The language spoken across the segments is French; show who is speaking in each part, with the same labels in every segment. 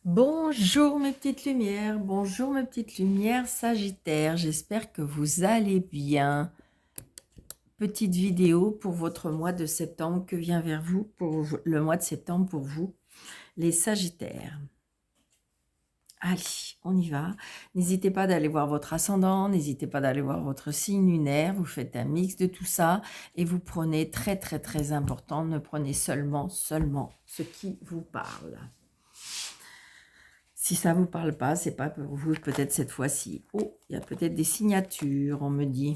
Speaker 1: Bonjour mes petites lumières, bonjour mes petites lumières Sagittaire, j'espère que vous allez bien. Petite vidéo pour votre mois de septembre que vient vers vous, pour le mois de septembre pour vous, les Sagittaires. Allez, on y va. N'hésitez pas d'aller voir votre ascendant, n'hésitez pas d'aller voir votre signe lunaire, vous faites un mix de tout ça et vous prenez très important, ne prenez seulement ce qui vous parle. Si ça ne vous parle pas, c'est pas pour vous peut-être cette fois-ci. Oh, il y a peut-être des signatures, on me dit.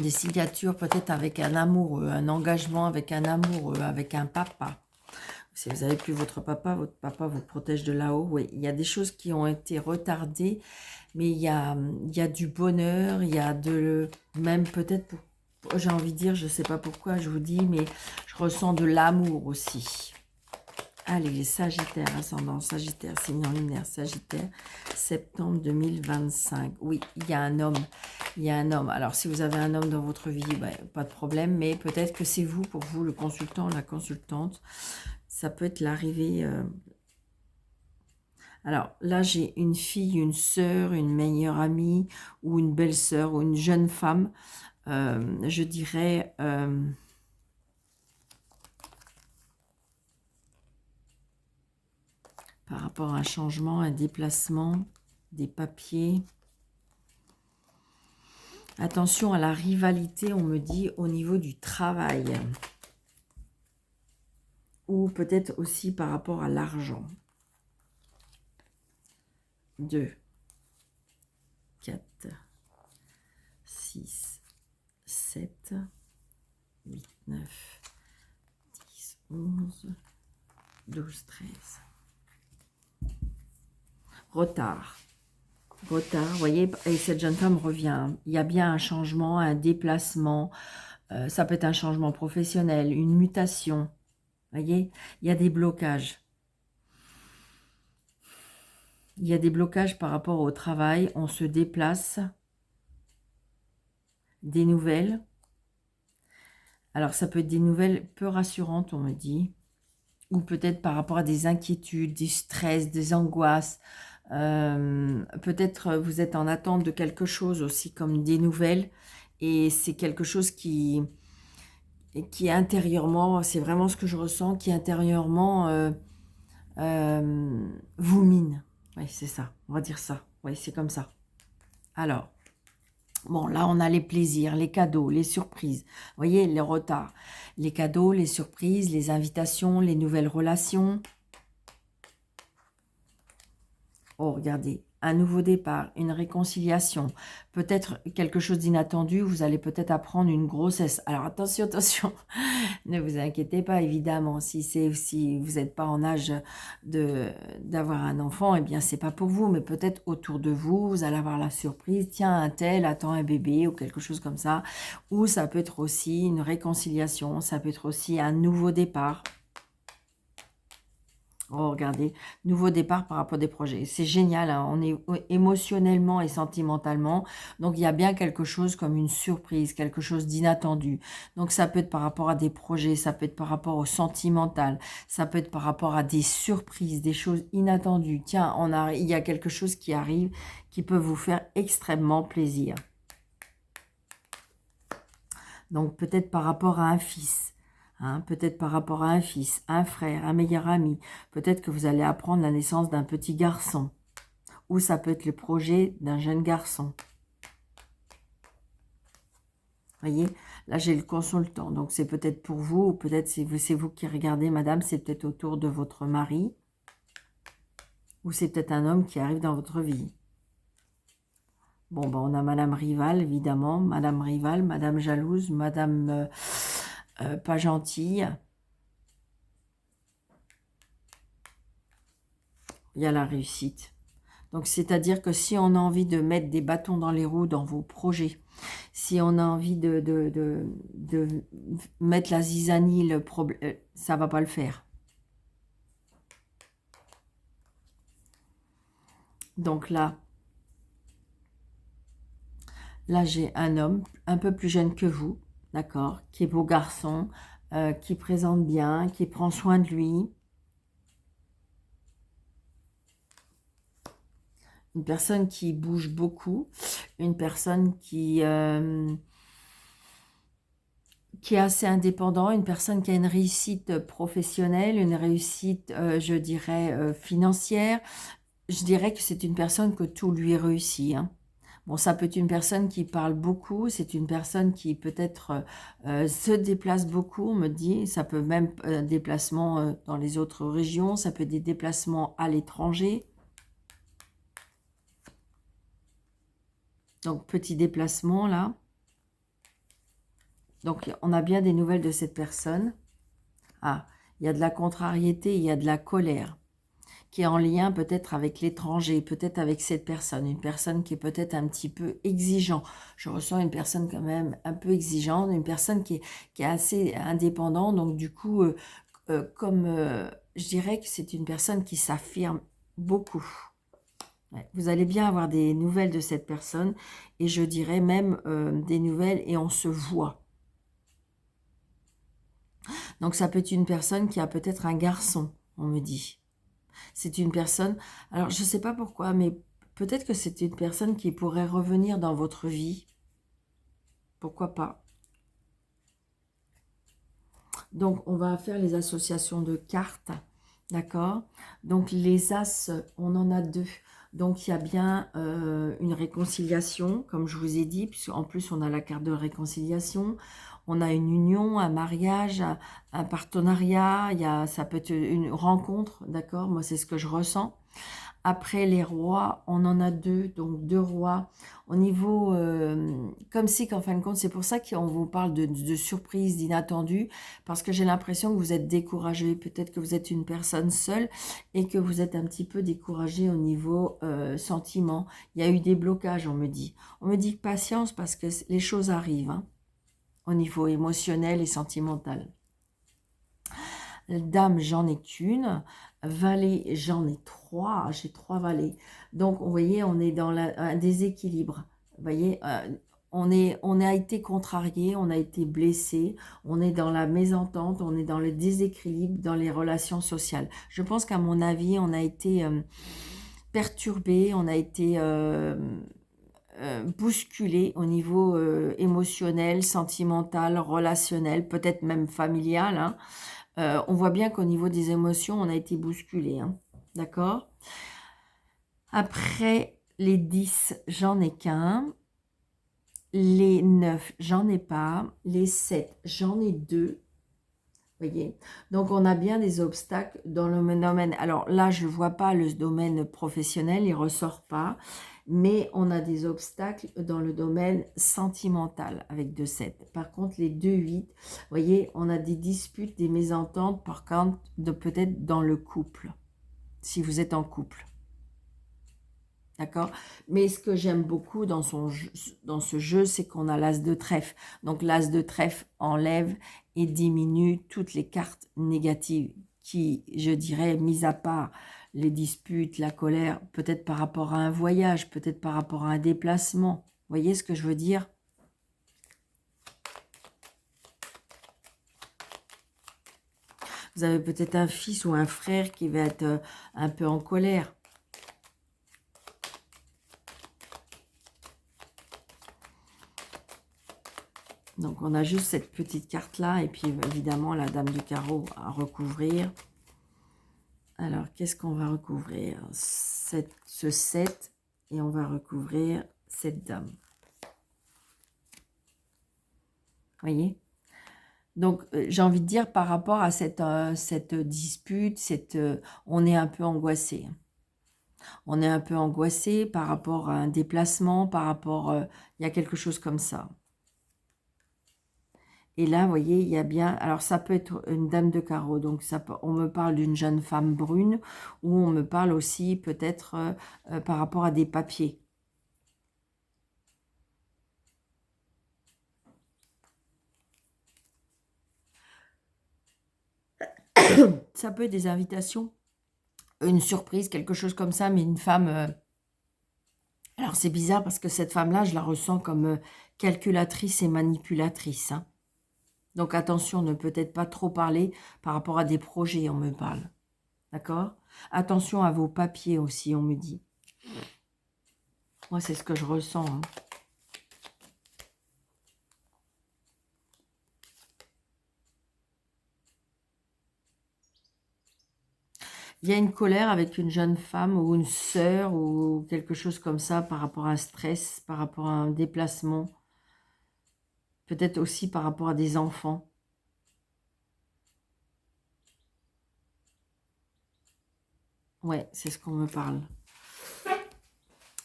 Speaker 1: Des signatures peut-être avec un amoureux, un engagement avec un amoureux, avec un papa. Si vous n'avez plus votre papa vous protège de là-haut. Oui, il y a des choses qui ont été retardées, mais il y a du bonheur, il y a même peut-être, j'ai envie de dire, je ne sais pas pourquoi je vous dis, mais je ressens de l'amour aussi. Allez, les Sagittaires, ascendant Sagittaire, signe lunaire Sagittaire, septembre 2025. Oui, il y a un homme. Il y a un homme. Alors, si vous avez un homme dans votre vie, pas de problème, mais peut-être que c'est vous, pour vous, le consultant, la consultante. Ça peut être l'arrivée. Alors, là, j'ai une fille, une sœur, une meilleure amie, ou une belle-sœur, ou une jeune femme. Je dirais... par rapport à un changement, un déplacement, des papiers. Attention à la rivalité, on me dit, au niveau du travail. Ou peut-être aussi par rapport à l'argent. 2, 4, 6, 7, 8, 9, 10, 11, 12, 13. Retard. Retard, vous voyez, et cette jeune femme revient. Il y a bien un changement, un déplacement. Ça peut être un changement professionnel, une mutation. Vous voyez, il y a des blocages. Il y a des blocages par rapport au travail. On se déplace. Des nouvelles. Alors, ça peut être des nouvelles peu rassurantes, on me dit. Ou peut-être par rapport à des inquiétudes, du stress, des angoisses. Peut-être vous êtes en attente de quelque chose aussi, comme des nouvelles. Et c'est quelque chose qui intérieurement, c'est vraiment ce que je ressens, qui intérieurement vous mine. Oui, c'est ça, on va dire ça. Oui, c'est comme ça. Alors, bon, là, on a les plaisirs, les cadeaux, les surprises. Vous voyez, les retards. Les cadeaux, les surprises, les invitations, les nouvelles relations. Oh, regardez, un nouveau départ, une réconciliation, peut-être quelque chose d'inattendu, vous allez peut-être apprendre une grossesse. Alors attention, attention, ne vous inquiétez pas, évidemment, si vous n'êtes pas en âge d'avoir un enfant, eh bien c'est pas pour vous, mais peut-être autour de vous, vous allez avoir la surprise, tiens, un tel attend un bébé ou quelque chose comme ça, ou ça peut être aussi une réconciliation, ça peut être aussi un nouveau départ. Oh, regardez, nouveau départ par rapport à des projets. C'est génial, hein, on est émotionnellement et sentimentalement. Donc, il y a bien quelque chose comme une surprise, quelque chose d'inattendu. Donc, ça peut être par rapport à des projets, ça peut être par rapport au sentimental, ça peut être par rapport à des surprises, des choses inattendues. Tiens, il y a quelque chose qui arrive qui peut vous faire extrêmement plaisir. Donc, peut-être par rapport à un fils. Hein, peut-être par rapport à un fils, un frère, un meilleur ami. Peut-être que vous allez apprendre la naissance d'un petit garçon. Ou ça peut être le projet d'un jeune garçon. Voyez, là j'ai le consultant. Donc c'est peut-être pour vous, ou peut-être c'est vous qui regardez, madame, c'est peut-être autour de votre mari. Ou c'est peut-être un homme qui arrive dans votre vie. Bon, ben, on a madame Rival, évidemment. Madame Rival, madame Jalouse, madame... pas gentille. Il y a la réussite. Donc, c'est-à-dire que si on a envie de mettre des bâtons dans les roues dans vos projets, si on a envie de mettre la zizanie, ça ne va pas le faire. Donc là j'ai un homme un peu plus jeune que vous, d'accord, qui est beau garçon, qui présente bien, qui prend soin de lui. Une personne qui bouge beaucoup, une personne qui est assez indépendant, une personne qui a une réussite professionnelle, une réussite, je dirais, financière. Je dirais que c'est une personne que tout lui réussit, hein. Bon, ça peut être une personne qui parle beaucoup, c'est une personne qui peut-être se déplace beaucoup, on me dit. Ça peut même déplacement dans les autres régions, ça peut être des déplacements à l'étranger. Donc, petit déplacement là. Donc, on a bien des nouvelles de cette personne. Ah, il y a de la contrariété, il y a de la colère qui est en lien peut-être avec l'étranger, peut-être avec cette personne, une personne qui est peut-être un petit peu exigeant. Je ressens une personne quand même un peu exigeante, une personne qui est assez indépendante, donc du coup, je dirais que c'est une personne qui s'affirme beaucoup. Ouais, vous allez bien avoir des nouvelles de cette personne, et je dirais même des nouvelles et on se voit. Donc ça peut être une personne qui a peut-être un garçon, on me dit. C'est une personne, alors je ne sais pas pourquoi, mais peut-être que c'est une personne qui pourrait revenir dans votre vie. Pourquoi pas? Donc, on va faire les associations de cartes, d'accord? Donc, les as, on en a deux. Donc, il y a bien une réconciliation, comme je vous ai dit, puisqu'en plus, on a la carte de réconciliation. On a une union, un mariage, un partenariat. Ça peut être une rencontre, d'accord? Moi, c'est ce que je ressens. Après les rois, on en a deux, donc deux rois. Au niveau, comme si qu'en fin de compte, c'est pour ça qu'on vous parle de surprise, d'inattendu, parce que j'ai l'impression que vous êtes découragé. Peut-être que vous êtes une personne seule et que vous êtes un petit peu découragé au niveau sentiment. Il y a eu des blocages, on me dit. On me dit patience parce que les choses arrivent, hein, au niveau émotionnel et sentimental. Dame, j'en ai qu'une. Valet, j'en ai trois. J'ai trois valets. Donc, vous voyez, on est dans un déséquilibre. Vous voyez, on a été contrarié, on a été blessé, on est dans la mésentente, on est dans le déséquilibre dans les relations sociales. Je pense qu'à mon avis, on a été perturbé, on a été bousculé au niveau émotionnel, sentimental, relationnel, peut-être même familial, hein. On voit bien qu'au niveau des émotions, on a été bousculé, hein. D'accord? Après, les 10, j'en ai qu'un. Les 9, j'en ai pas. Les 7, j'en ai deux. Voyez? Donc, on a bien des obstacles dans le domaine. Alors là, je ne vois pas le domaine professionnel, il ne ressort pas. Mais on a des obstacles dans le domaine sentimental avec 2 7. Par contre, les 2 8, vous voyez, on a des disputes, des mésententes, par contre, peut-être dans le couple, si vous êtes en couple. D'accord? Mais ce que j'aime beaucoup dans ce jeu, c'est qu'on a l'as de trèfle. Donc, l'as de trèfle enlève et diminue toutes les cartes négatives qui, je dirais, mis à part les disputes, la colère, peut-être par rapport à un voyage, peut-être par rapport à un déplacement. Vous voyez ce que je veux dire? Vous avez peut-être un fils ou un frère qui va être un peu en colère. Donc, on a juste cette petite carte-là. Et puis, évidemment, la dame du carreau à recouvrir. Alors, qu'est-ce qu'on va recouvrir? Ce 7. Et on va recouvrir cette dame. Vous voyez? Donc, j'ai envie de dire, par rapport à cette dispute, on est un peu angoissé. On est un peu angoissé par rapport à un déplacement, par rapport... il y a quelque chose comme ça. Et là, vous voyez, il y a bien... Alors, ça peut être une dame de carreau. Donc, on me parle d'une jeune femme brune ou on me parle aussi peut-être par rapport à des papiers. Ça peut être des invitations, une surprise, quelque chose comme ça, mais une femme... Alors, c'est bizarre parce que cette femme-là, je la ressens comme calculatrice et manipulatrice, hein. Donc, attention, ne peut-être pas trop parler par rapport à des projets, on me parle. D'accord? Attention à vos papiers aussi, on me dit. Moi, c'est ce que je ressens. Hein. Il y a une colère avec une jeune femme ou une sœur ou quelque chose comme ça par rapport à un stress, par rapport à un déplacement. Peut-être aussi par rapport à des enfants. Ouais, c'est ce qu'on me parle.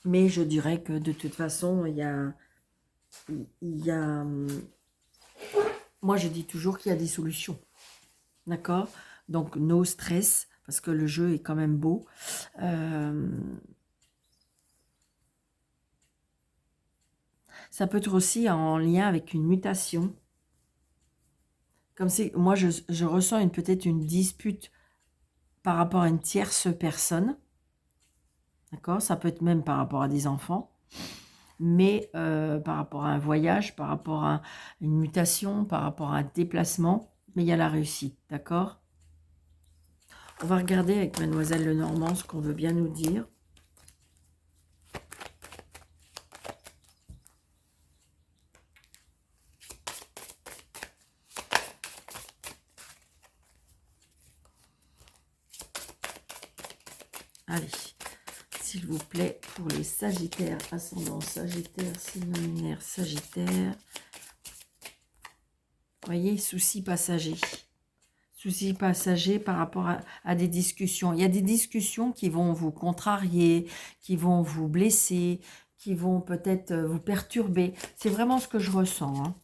Speaker 1: Mais je dirais que de toute façon, il y a... Moi, je dis toujours qu'il y a des solutions. D'accord? Donc, no stress, parce que le jeu est quand même beau. Ça peut être aussi en lien avec une mutation. Comme si, moi, je ressens peut-être une dispute par rapport à une tierce personne. D'accord? Ça peut être même par rapport à des enfants. Mais par rapport à un voyage, par rapport à une mutation, par rapport à un déplacement, mais il y a la réussite, d'accord? On va regarder avec Mademoiselle Lenormand ce qu'on veut bien nous dire. Allez, s'il vous plaît, pour les Sagittaires, ascendant Sagittaire, signe lunaire Sagittaire. Voyez, soucis passagers. Soucis passagers par rapport à des discussions. Il y a des discussions qui vont vous contrarier, qui vont vous blesser, qui vont peut-être vous perturber. C'est vraiment ce que je ressens. Hein.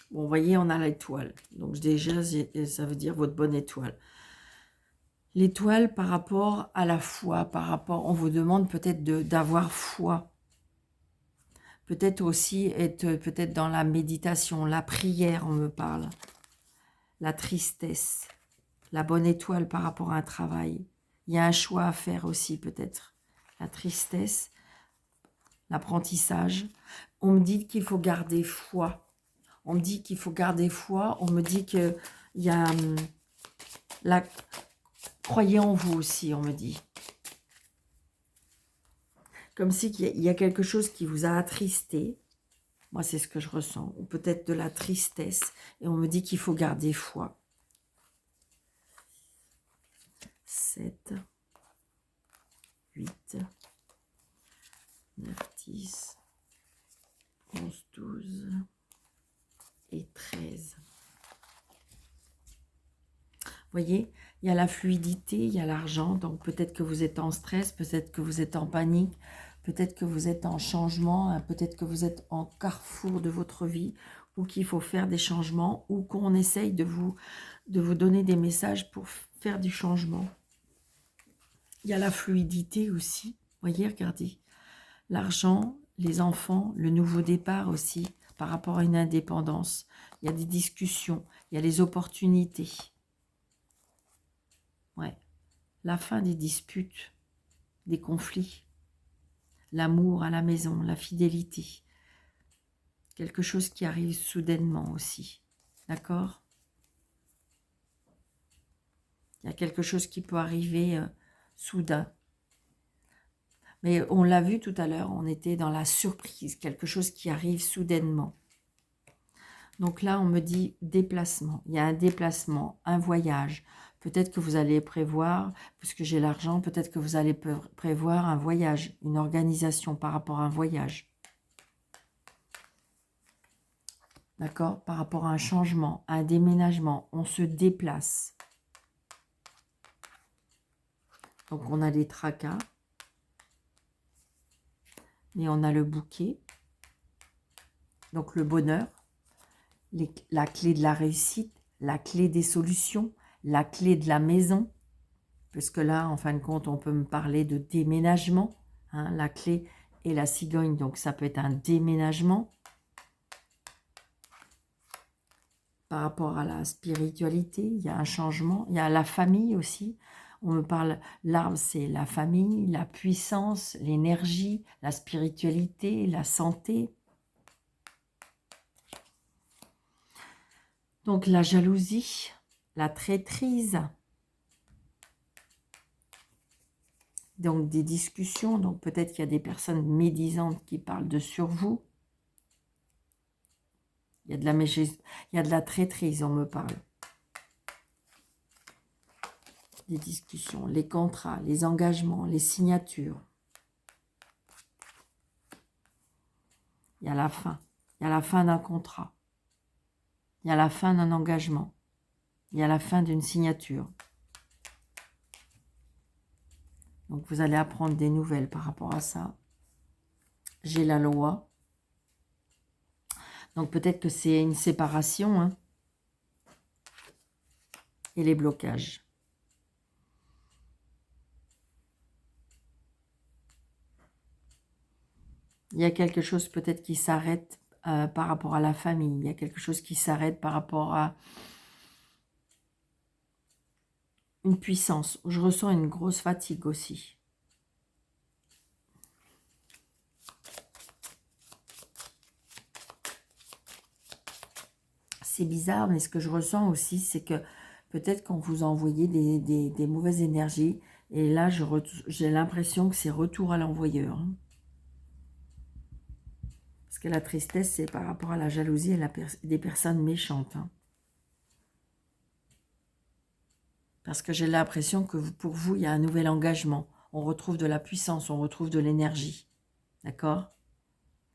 Speaker 1: Bon, vous voyez, on a l'étoile. Donc déjà, ça veut dire votre bonne étoile. L'étoile par rapport à la foi, par rapport, on vous demande peut-être d'avoir foi. Peut-être aussi être peut-être dans la méditation, la prière, on me parle. La tristesse, la bonne étoile par rapport à un travail. Il y a un choix à faire aussi peut-être. La tristesse, l'apprentissage. On me dit qu'il faut garder foi. On me dit qu'il faut garder foi. On me dit qu'il y a la... Croyez en vous aussi, on me dit. Comme si il y a quelque chose qui vous a attristé. Moi, c'est ce que je ressens. Ou peut-être de la tristesse. Et on me dit qu'il faut garder foi. 7, 8, 9, 10, 11, 12 et 13. Vous voyez, il y a la fluidité, il y a l'argent. Donc peut-être que vous êtes en stress, peut-être que vous êtes en panique, peut-être que vous êtes en changement, hein, peut-être que vous êtes en carrefour de votre vie, ou qu'il faut faire des changements, ou qu'on essaye de vous donner des messages pour faire du changement. Il y a la fluidité aussi. Vous voyez, regardez. L'argent, les enfants, le nouveau départ aussi, par rapport à une indépendance. Il y a des discussions, il y a les opportunités. Ouais. La fin des disputes, des conflits. L'amour à la maison, la fidélité. Quelque chose qui arrive soudainement aussi. D'accord? Il y a quelque chose qui peut arriver soudain. Mais on l'a vu tout à l'heure, on était dans la surprise, quelque chose qui arrive soudainement. Donc là, on me dit déplacement. Il y a un déplacement, un voyage. Peut-être que vous allez prévoir, puisque j'ai l'argent, peut-être que vous allez prévoir un voyage, une organisation par rapport à un voyage. D'accord? Par rapport à un changement, un déménagement, on se déplace. Donc on a les tracas. Et on a le bouquet. Donc le bonheur. La clé de la réussite, la clé des solutions, la clé de la maison, puisque là, en fin de compte, on peut me parler de déménagement, hein, la clé et la cigogne, donc ça peut être un déménagement. Par rapport à la spiritualité, il y a un changement, il y a la famille aussi. On me parle, l'arbre c'est la famille, la puissance, l'énergie, la spiritualité, la santé. Donc la jalousie, la traîtrise, donc des discussions, donc peut-être qu'il y a des personnes médisantes qui parlent de sur vous. Il y a de la traîtrise, on me parle. Des discussions, les contrats, les engagements, les signatures. Il y a la fin. Il y a la fin d'un contrat. Il y a la fin d'un engagement. Il y a la fin d'une signature. Donc vous allez apprendre des nouvelles par rapport à ça. J'ai la loi. Donc peut-être que c'est une séparation. Hein. Et les blocages. Il y a quelque chose peut-être qui s'arrête par rapport à la famille. Il y a quelque chose qui s'arrête par rapport à une puissance. Je ressens une grosse fatigue aussi. C'est bizarre, mais ce que je ressens aussi, c'est que peut-être quand vous envoyez des mauvaises énergies, et là, j'ai l'impression que c'est retour à l'envoyeur. Hein. Parce que la tristesse, c'est par rapport à la jalousie et des personnes méchantes. Hein. Parce que j'ai l'impression que pour vous, il y a un nouvel engagement. On retrouve de la puissance, on retrouve de l'énergie. D'accord?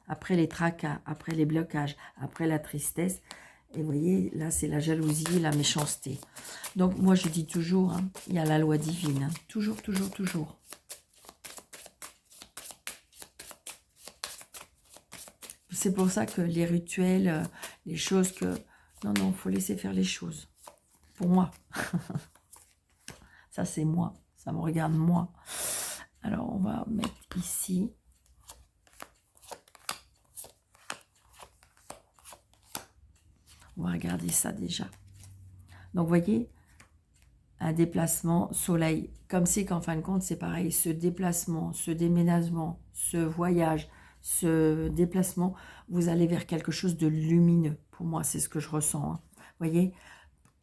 Speaker 1: Après les tracas, après les blocages, après la tristesse. Et vous voyez, là, c'est la jalousie, la méchanceté. Donc, moi, je dis toujours, hein, il y a la loi divine. Hein. Toujours, toujours, toujours. C'est pour ça que les rituels, les choses que... Non, non, il faut laisser faire les choses. Pour moi. Ça, c'est moi. Ça me regarde moi. Alors, on va mettre ici. On va regarder ça déjà. Donc, vous voyez, un déplacement, soleil. Comme c'est qu'en fin de compte, c'est pareil. Ce déplacement, ce déménagement, ce voyage, ce déplacement, vous allez vers quelque chose de lumineux. Pour moi, c'est ce que je ressens. Hein. Vous voyez,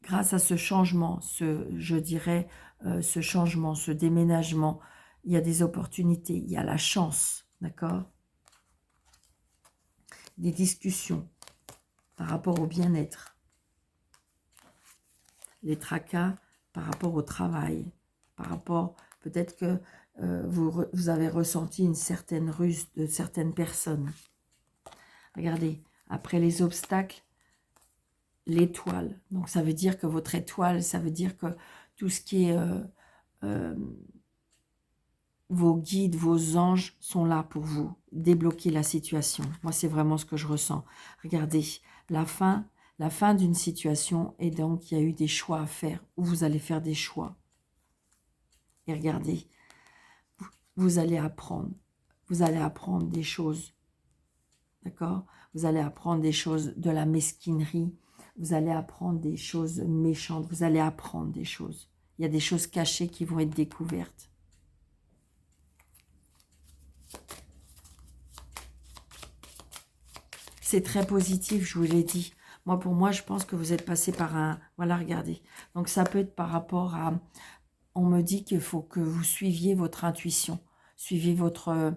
Speaker 1: grâce à ce changement, je dirais, ce changement, ce déménagement, il y a des opportunités, il y a la chance, d'accord? Des discussions par rapport au bien-être. Les tracas par rapport au travail, par rapport, peut-être que vous avez ressenti une certaine ruse de certaines personnes. Regardez, après les obstacles, l'étoile. Donc, ça veut dire que votre étoile, ça veut dire que tout ce qui est... vos guides, vos anges sont là pour vous. Débloquer la situation. Moi, c'est vraiment ce que je ressens. Regardez, la fin d'une situation, et donc il y a eu des choix à faire, où vous allez faire des choix. Et regardez, vous allez apprendre. Vous allez apprendre des choses. D'accord? Vous allez apprendre des choses de la mesquinerie. Vous allez apprendre des choses méchantes. Vous allez apprendre des choses. Il y a des choses cachées qui vont être découvertes. C'est très positif, je vous l'ai dit. Moi, pour moi, je pense que vous êtes passé par un... Voilà, regardez. Donc, ça peut être par rapport à... On me dit qu'il faut que vous suiviez votre intuition. Suivez votre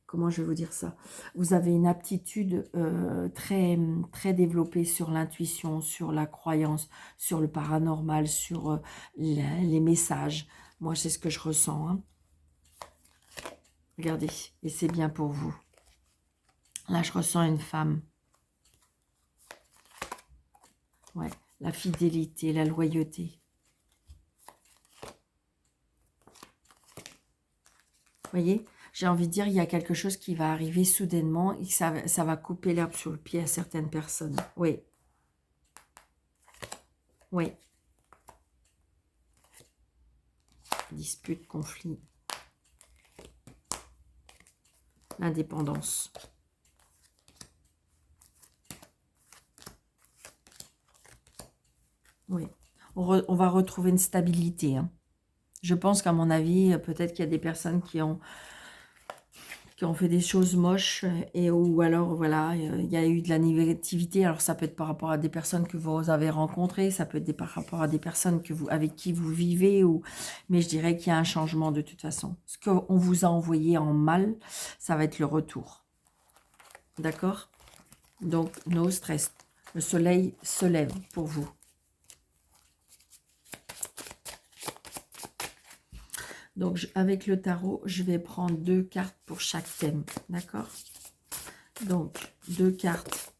Speaker 1: comment je vais vous dire ça? Vous avez une aptitude très, très développée sur l'intuition, sur la croyance, sur le paranormal, sur les messages. Moi, c'est ce que je ressens. Hein. Regardez, et c'est bien pour vous. Là, je ressens une femme. Ouais, la fidélité, la loyauté. Vous voyez, j'ai envie de dire, il y a quelque chose qui va arriver soudainement et que ça va couper l'herbe sur le pied à certaines personnes. Oui. Oui. Dispute, conflit. L'indépendance. Oui. On va retrouver une stabilité. Hein. Je pense qu'à mon avis, peut-être qu'il y a des personnes qui ont fait des choses moches, et ou alors, voilà, il y a eu de la négativité. Alors, ça peut être par rapport à des personnes que vous avez rencontrées, ça peut être par rapport à des personnes avec qui vous vivez, mais je dirais qu'il y a un changement de toute façon. Ce qu'on vous a envoyé en mal, ça va être le retour. D'accord? Donc, no stress. Le soleil se lève pour vous. Donc, avec le tarot, je vais prendre 2 cartes pour chaque thème. D'accord? Donc, 2 cartes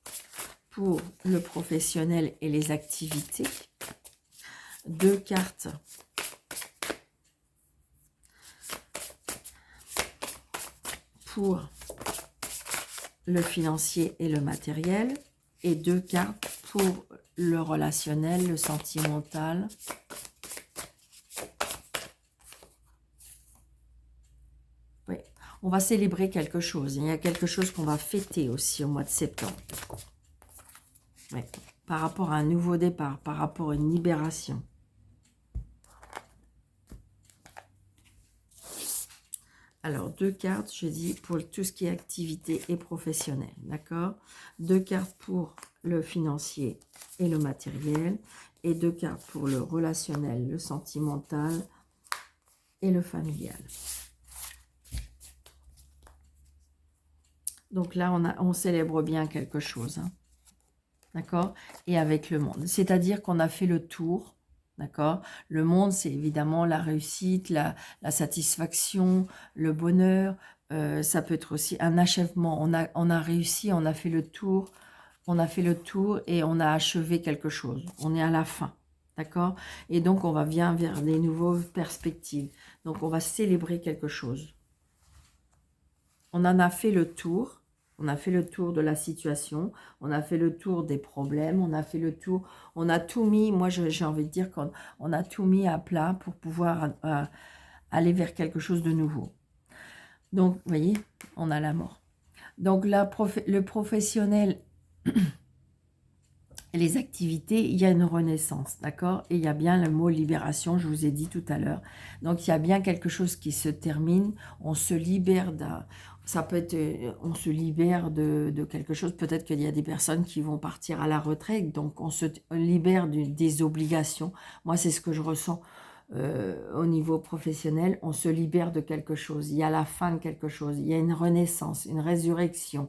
Speaker 1: pour le professionnel et les activités. 2 cartes pour le financier et le matériel. Et 2 cartes pour le relationnel, le sentimental. Oui, on va célébrer quelque chose. Il y a quelque chose qu'on va fêter aussi au mois de septembre. Oui, par rapport à un nouveau départ, par rapport à une libération. Alors, 2 cartes, je dis, pour tout ce qui est activité et professionnel, d'accord? 2 cartes pour le financier et le matériel, et 2 cartes pour le relationnel, le sentimental et le familial. Donc là, on célèbre bien quelque chose, hein, d'accord? Et avec le monde. C'est-à-dire qu'on a fait le tour. D'accord? Le monde, c'est évidemment la réussite, la satisfaction, le bonheur. Ça peut être aussi un achèvement. On a réussi, on a fait le tour. On a fait le tour et on a achevé quelque chose. On est à la fin. D'accord? Et donc, on va bien vers des nouvelles perspectives. Donc, on va célébrer quelque chose. On en a fait le tour. On a fait le tour de la situation, on a fait le tour des problèmes, on a fait le tour, on a tout mis, moi j'ai envie de dire qu'on a tout mis à plat pour pouvoir aller vers quelque chose de nouveau. Donc, vous voyez, on a la mort. Donc, le professionnel et les activités, il y a une renaissance, d'accord? Et il y a bien le mot libération, je vous ai dit tout à l'heure. Donc, il y a bien quelque chose qui se termine, on se libère d'un... Ça peut être, on se libère de quelque chose. Peut-être qu'il y a des personnes qui vont partir à la retraite. Donc, on se libère des obligations. Moi, c'est ce que je ressens au niveau professionnel. On se libère de quelque chose. Il y a la fin de quelque chose. Il y a une renaissance, une résurrection,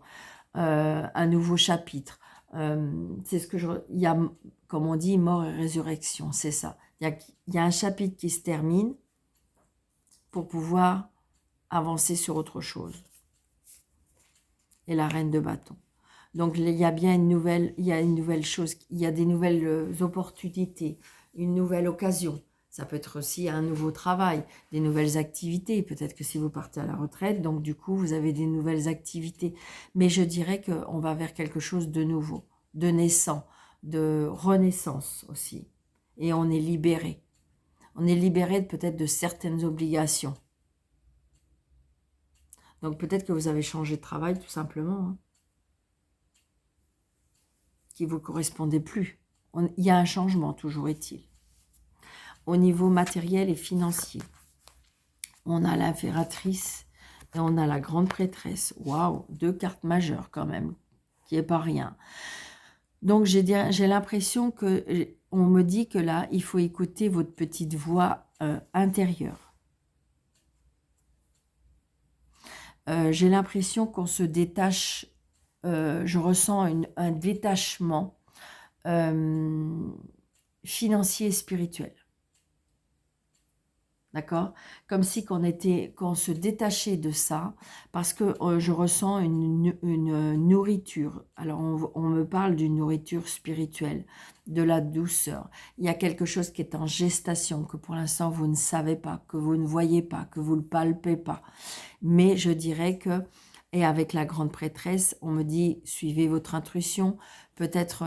Speaker 1: un nouveau chapitre. C'est ce que il y a, comme on dit, mort et résurrection. C'est ça. Il y a un chapitre qui se termine pour pouvoir avancer sur autre chose. Et la reine de bâton. Donc, il y a bien une nouvelle chose, il y a des nouvelles opportunités, une nouvelle occasion. Ça peut être aussi un nouveau travail, des nouvelles activités. Peut-être que si vous partez à la retraite, donc du coup, vous avez des nouvelles activités. Mais je dirais qu'on va vers quelque chose de nouveau, de naissant, de renaissance aussi. Et on est libéré. On est libéré peut-être de certaines obligations. Donc peut-être que vous avez changé de travail tout simplement, hein, qui ne vous correspondait plus. Il y a un changement, toujours est-il. Au niveau matériel et financier, on a l'impératrice et on a la grande prêtresse. Waouh, 2 cartes majeures quand même, qui n'est pas rien. Donc j'ai l'impression que, on me dit que là, il faut écouter votre petite voix intérieure. J'ai l'impression qu'on se détache, je ressens un détachement financier et spirituel. D'accord? Comme si qu'on se détachait de ça, parce que je ressens une nourriture. Alors, on me parle d'une nourriture spirituelle, de la douceur. Il y a quelque chose qui est en gestation, que pour l'instant, vous ne savez pas, que vous ne voyez pas, que vous ne le palpez pas. Mais je dirais que, et avec la grande prêtresse, on me dit, suivez votre intuition, peut-être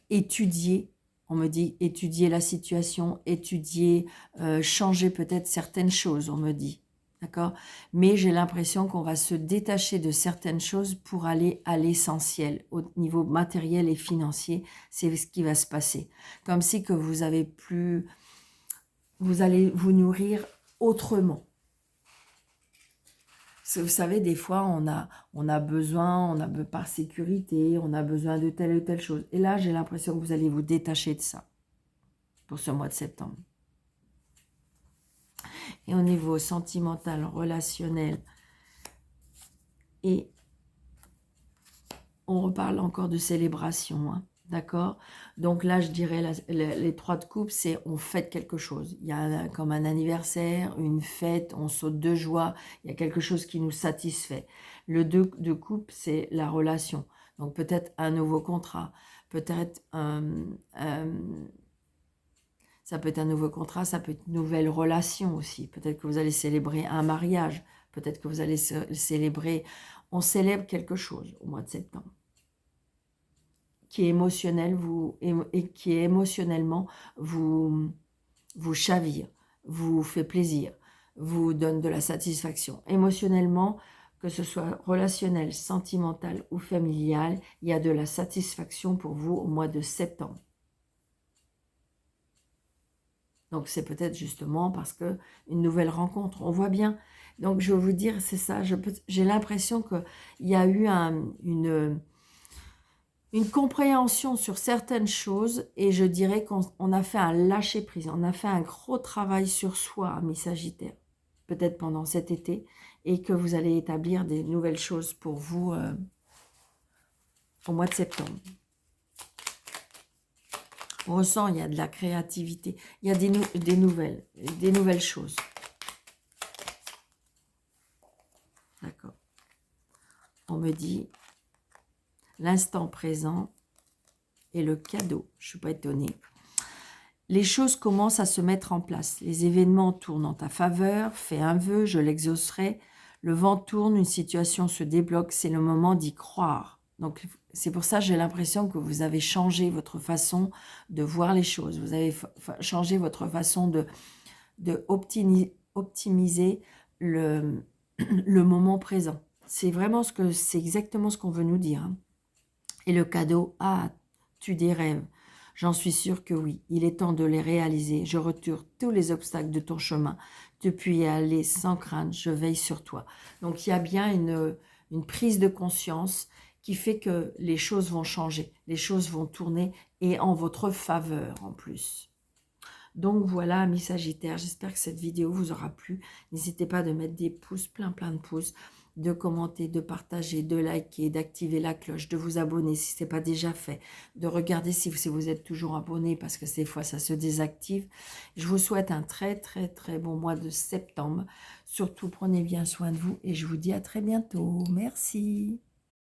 Speaker 1: étudier. On me dit étudier la situation, étudier, changer peut-être certaines choses, on me dit. D'accord? Mais j'ai l'impression qu'on va se détacher de certaines choses pour aller à l'essentiel. Au niveau matériel et financier, c'est ce qui va se passer. Comme si que vous allez vous nourrir autrement. Vous savez, des fois, on a besoin, par sécurité, on a besoin de telle ou telle chose. Et là, j'ai l'impression que vous allez vous détacher de ça pour ce mois de septembre. Et au niveau sentimental, relationnel, et on reparle encore de célébration, hein, d'accord? Donc là, je dirais, les 3 de coupe, c'est on fête quelque chose. Il y a comme un anniversaire, une fête, on saute de joie, il y a quelque chose qui nous satisfait. Le 2 de coupe, c'est la relation. Donc peut-être un nouveau contrat, peut-être ça peut être un nouveau contrat, ça peut être une nouvelle relation aussi. Peut-être que vous allez célébrer un mariage, peut-être que vous allez célébrer... On célèbre quelque chose au mois de septembre qui est émotionnel, et qui est émotionnellement vous chavire, vous fait plaisir, vous donne de la satisfaction. Émotionnellement, que ce soit relationnel, sentimental ou familial, il y a de la satisfaction pour vous au mois de septembre. Donc, c'est peut-être justement parce que une nouvelle rencontre, on voit bien. Donc, je veux vous dire, c'est ça, j'ai l'impression qu'il y a eu une compréhension sur certaines choses et je dirais qu'on a fait un lâcher-prise, on a fait un gros travail sur soi, amis Sagittaire, peut-être pendant cet été, et que vous allez établir des nouvelles choses pour vous au mois de septembre. On ressent, il y a de la créativité, il y a des nouvelles choses. D'accord. On me dit l'instant présent et le cadeau. Je ne suis pas étonnée. Les choses commencent à se mettre en place. Les événements tournent en ta faveur. Fais un vœu, je l'exaucerai. Le vent tourne, une situation se débloque. C'est le moment d'y croire. Donc, c'est pour ça que j'ai l'impression que vous avez changé votre façon de voir les choses. Vous avez changé votre façon de optimiser le moment présent. C'est exactement ce qu'on veut nous dire. Hein. Et le cadeau, tu des rêves. J'en suis sûre que oui, il est temps de les réaliser. Je retire tous les obstacles de ton chemin. Depuis aller sans crainte, je veille sur toi. Donc, il y a bien une prise de conscience qui fait que les choses vont changer, les choses vont tourner et en votre faveur en plus. Donc voilà, amis Sagittaires, j'espère que cette vidéo vous aura plu. N'hésitez pas de mettre des pouces, plein de pouces, de commenter, de partager, de liker, d'activer la cloche, de vous abonner si ce n'est pas déjà fait, de regarder si vous êtes toujours abonné parce que des fois ça se désactive. Je vous souhaite un très bon mois de septembre. Surtout, prenez bien soin de vous et je vous dis à très bientôt. Merci.